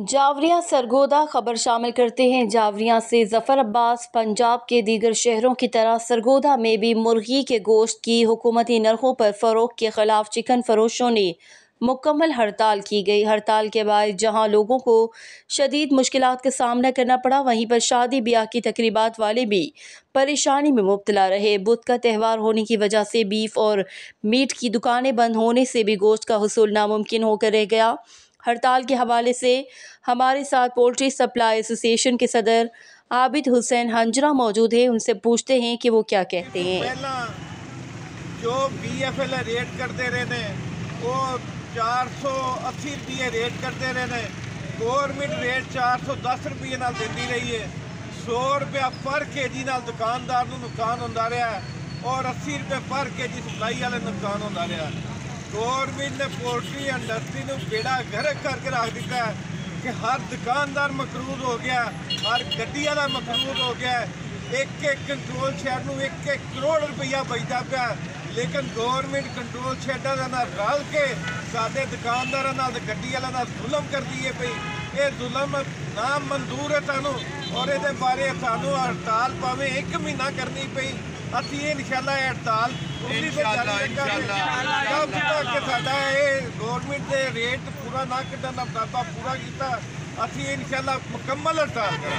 जावरिया सरगोदा खबर शामिल करते हैं। जावरिया से जफर अब्बास। पंजाब के दीगर शहरों की तरह सरगोदा में भी मुर्गी के गोश्त की हुकूमती नरखों पर फरोख्त के खिलाफ चिकन फरोशों ने मुकम्मल हड़ताल की गई। हड़ताल के बाद जहां लोगों को शदीद मुश्किलात का सामना करना पड़ा, वहीं पर शादी ब्याह की तकरीबात वाले भी परेशानी में मुब्तला रहे। बुत का त्यौहार होने की वजह से बीफ और मीट की दुकानें बंद होने से भी गोश्त का हुसूल नामुमकिन होकर रह गया। हड़ताल के हवाले से हमारे साथ पोल्ट्री सप्लाई एसोसिएशन के सदर आबिद हुसैन हंजरा मौजूद है। उनसे पूछते हैं कि वो क्या कहते हैं। पहला जो BFL रेट करते रहे ने वो 480 रुपये रेट करते रहे ने। गवर्नमेंट रेट 410 रुपये नाल देती रही है। 100 रुपया पर केजी नाल दुकानदार नूं नुकसान होंदा रहा है और 80 रुपये पर केजी सप्लाई वाले नुकसान होंदा रहा है। गवर्नमेंट ने पोल्ट्री इंडस्ट्री नूं बेड़ा गर्क करके रख दिता है कि हर दुकानदार मकरूज हो गया, हर गड्डी वाला मकरूज हो गया। एक कंट्रोल शैड नूं 1 करोड़ रुपया बचता पिया, लेकिन गवर्नमेंट कंट्रोल शैडां दे नाल रल के साडे दुकानदारां नाल ते गड्डी वालियां नाल जुल्म करदी है पई। ये जुल्म ना मंजूर है सानूं और इहदे बारे सानूं हड़ताल भावें 1 महीना करनी पई। ਅਸੀਂ ਇਨਸ਼ਾਅੱਲਾ ਹੜਤਾਲ ਪੂਰੀ ਤੇ ਜਾਰੀ ਰੱਖਾਂਗੇ ਜਦ ਤੱਕ ਸਾਡਾ ਇਹ ਗਵਰਨਮੈਂਟ ਦੇ ਰੇਟ ਪੂਰਾ ਨਾ ਕੱਢਣ ਦਾ ਦਾਅਵਾ ਪੂਰਾ ਕੀਤਾ। ਅਸੀਂ ਇਨਸ਼ਾਅੱਲਾ ਮੁਕੰਮਲ ਹੜਤਾਲ ਕਰਾਂਗੇ।